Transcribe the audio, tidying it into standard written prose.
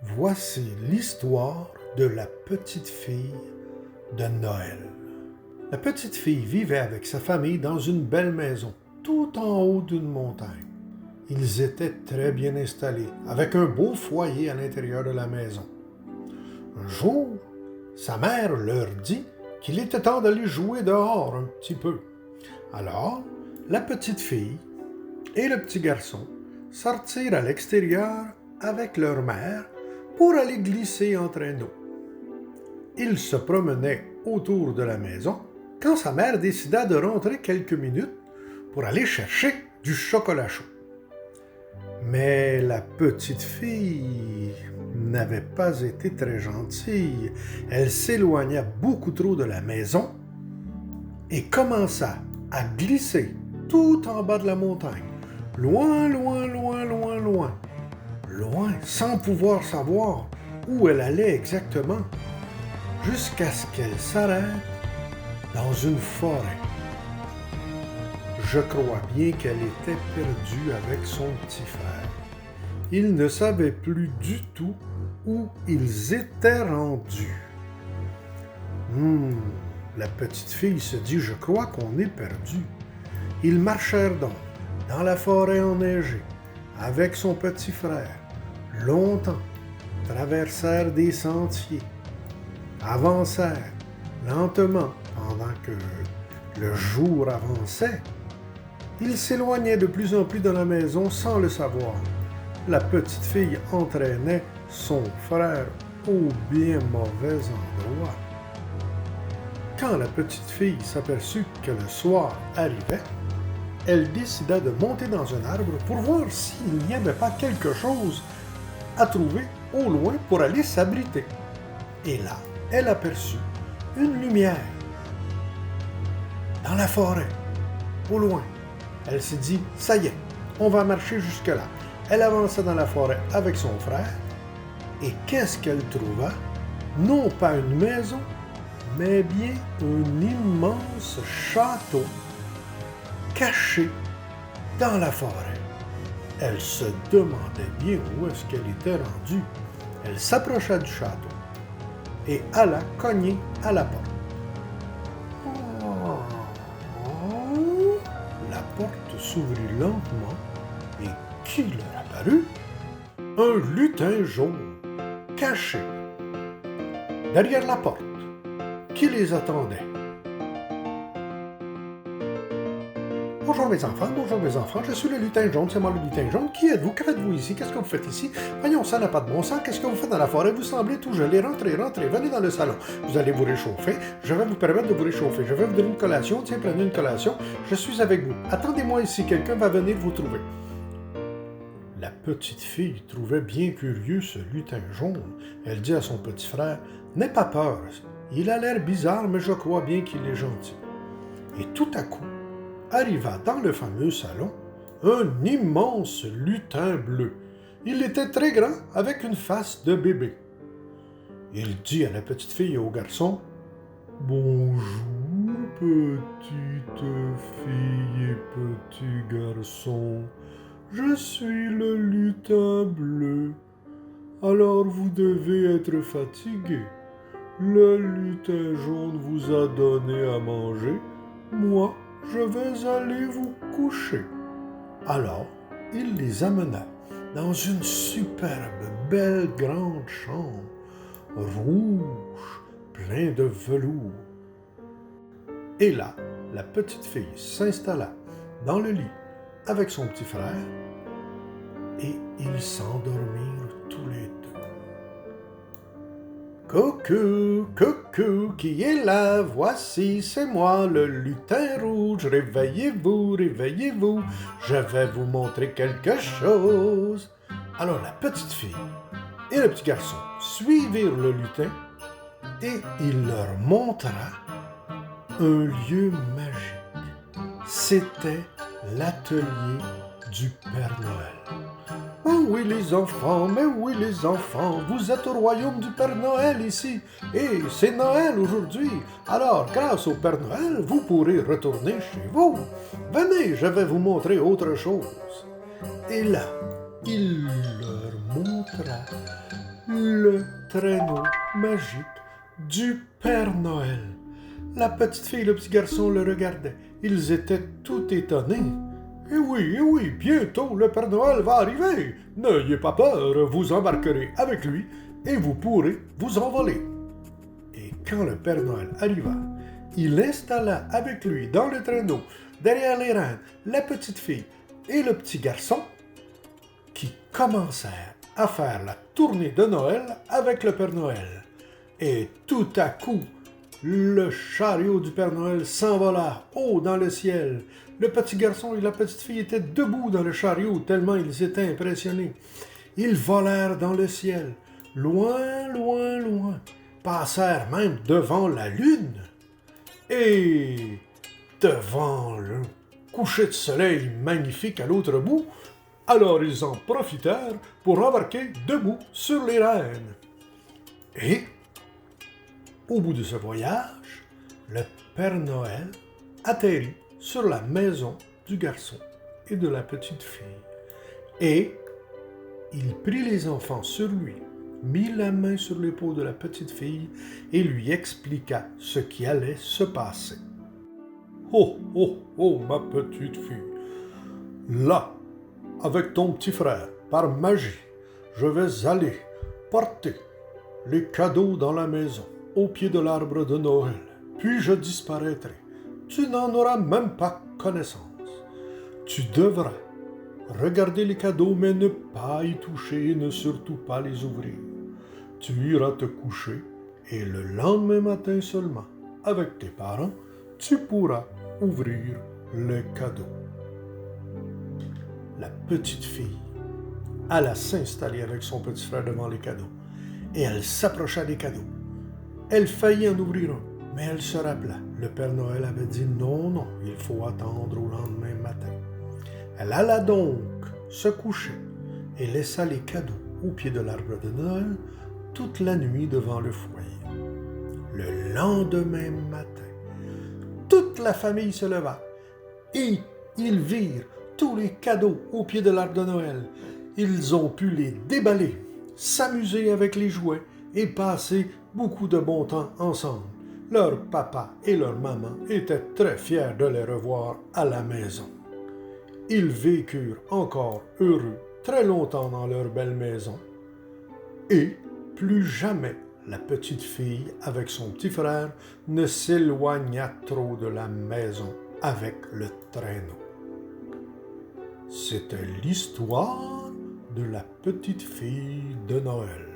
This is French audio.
Voici l'histoire de la petite fille de Noël. La petite fille vivait avec sa famille dans une belle maison, tout en haut d'une montagne. Ils étaient très bien installés, avec un beau foyer à l'intérieur de la maison. Un jour, sa mère leur dit qu'il était temps d'aller jouer dehors un petit peu. Alors, la petite fille et le petit garçon sortirent à l'extérieur avec leur mère pour aller glisser en traîneau. Ils se promenaient autour de la maison quand sa mère décida de rentrer quelques minutes pour aller chercher du chocolat chaud. Mais la petite fille n'avait pas été très gentille. Elle s'éloigna beaucoup trop de la maison et commença à glisser tout en bas de la montagne, loin, loin, loin, loin, loin, loin, sans pouvoir savoir où elle allait exactement, jusqu'à ce qu'elle s'arrête dans une forêt. Je crois bien qu'elle était perdue avec son petit frère. Ils ne savaient plus du tout où ils étaient rendus. La petite fille se dit, je crois qu'on est perdu. Ils marchèrent donc dans la forêt enneigée avec son petit frère. Longtemps, traversèrent des sentiers, avancèrent lentement pendant que le jour avançait. Ils s'éloignaient de plus en plus de la maison sans le savoir. La petite fille entraînait son frère au bien mauvais endroit. Quand la petite fille s'aperçut que le soir arrivait, elle décida de monter dans un arbre pour voir s'il n'y avait pas quelque chose à trouver au loin pour aller s'abriter. Et là, elle aperçut une lumière dans la forêt, au loin. Elle s'est dit, ça y est, on va marcher jusque-là. Elle avança dans la forêt avec son frère, et qu'est-ce qu'elle trouva? Non pas une maison, mais bien un immense château caché dans la forêt. Elle se demandait bien où est-ce qu'elle était rendue. Elle s'approcha du château et alla cogner à la porte. La porte s'ouvrit lentement et qui leur apparut? Un lutin jaune, caché derrière la porte, qui les attendait. Bonjour mes enfants, je suis le lutin jaune, c'est moi le lutin jaune. Qui êtes-vous? Que faites-vous ici? Qu'est-ce que vous faites ici? Voyons, ça n'a pas de bon sens. Qu'est-ce que vous faites dans la forêt? Vous semblez tout gelé. Rentrez, venez dans le salon. Vous allez vous réchauffer. Je vais vous permettre de vous réchauffer. Je vais vous donner une collation. Tiens, prenez une collation. Je suis avec vous. Attendez-moi ici, quelqu'un va venir vous trouver. La petite fille trouvait bien curieux ce lutin jaune. Elle dit à son petit frère, n'aie pas peur. Il a l'air bizarre, mais je crois bien qu'il est gentil. Et tout à coup, arriva dans le fameux salon un immense lutin bleu. Il était très grand, avec une face de bébé. Il dit à la petite fille et au garçon, « Bonjour, petite fille et petit garçon. Je suis le lutin bleu. Alors vous devez être fatigué. Le lutin jaune vous a donné à manger. Moi, je vais aller vous coucher. » Alors, il les amena dans une superbe, belle grande chambre, rouge, plein de velours. Et là, la petite fille s'installa dans le lit avec son petit frère et ils s'endormirent tous les deux. Coucou, coucou, qui est là? Voici, c'est moi, le lutin rouge. Réveillez-vous, réveillez-vous, je vais vous montrer quelque chose. Alors la petite fille et le petit garçon suivirent le lutin et il leur montra un lieu magique. C'était l'atelier du Père Noël. Oh oui les enfants, mais oui les enfants, vous êtes au royaume du Père Noël ici, et c'est Noël aujourd'hui. Alors, grâce au Père Noël, vous pourrez retourner chez vous. Venez, je vais vous montrer autre chose. Et là, il leur montra le traîneau magique du Père Noël. La petite fille et le petit garçon le regardaient. Ils étaient tout étonnés. Eh oui, bientôt le Père Noël va arriver. N'ayez pas peur, vous embarquerez avec lui et vous pourrez vous envoler. Et quand le Père Noël arriva, il installa avec lui dans le traîneau, derrière les reines, la petite fille et le petit garçon qui commencèrent à faire la tournée de Noël avec le Père Noël. Et tout à coup, le chariot du Père Noël s'envola haut dans le ciel. Le petit garçon et la petite fille étaient debout dans le chariot tellement ils étaient impressionnés. Ils volèrent dans le ciel, loin, loin, loin, passèrent même devant la lune et devant le coucher de soleil magnifique à l'autre bout. Alors ils en profitèrent pour embarquer debout sur les reines. Et, au bout de ce voyage, le Père Noël atterrit sur la maison du garçon et de la petite fille. Et il prit les enfants sur lui, mit la main sur l'épaule de la petite fille et lui expliqua ce qui allait se passer. Oh, oh, oh, ma petite fille, là, avec ton petit frère, par magie, je vais aller porter les cadeaux dans la maison, au pied de l'arbre de Noël, puis je disparaîtrai. Tu n'en auras même pas connaissance. Tu devras regarder les cadeaux, mais ne pas y toucher et ne surtout pas les ouvrir. Tu iras te coucher et le lendemain matin seulement, avec tes parents, tu pourras ouvrir les cadeaux. La petite fille alla s'installer avec son petit frère devant les cadeaux et elle s'approcha des cadeaux. Elle faillit en ouvrir un, mais elle se rappela. Le Père Noël avait dit non, il faut attendre au lendemain matin. Elle alla donc se coucher et laissa les cadeaux au pied de l'arbre de Noël toute la nuit devant le foyer. Le lendemain matin, toute la famille se leva et ils virent tous les cadeaux au pied de l'arbre de Noël. Ils ont pu les déballer, s'amuser avec les jouets et passer beaucoup de bon temps ensemble. Leur papa et leur maman étaient très fiers de les revoir à la maison. Ils vécurent encore heureux très longtemps dans leur belle maison et plus jamais la petite fille avec son petit frère ne s'éloigna trop de la maison avec le traîneau. C'était l'histoire de la petite fille de Noël.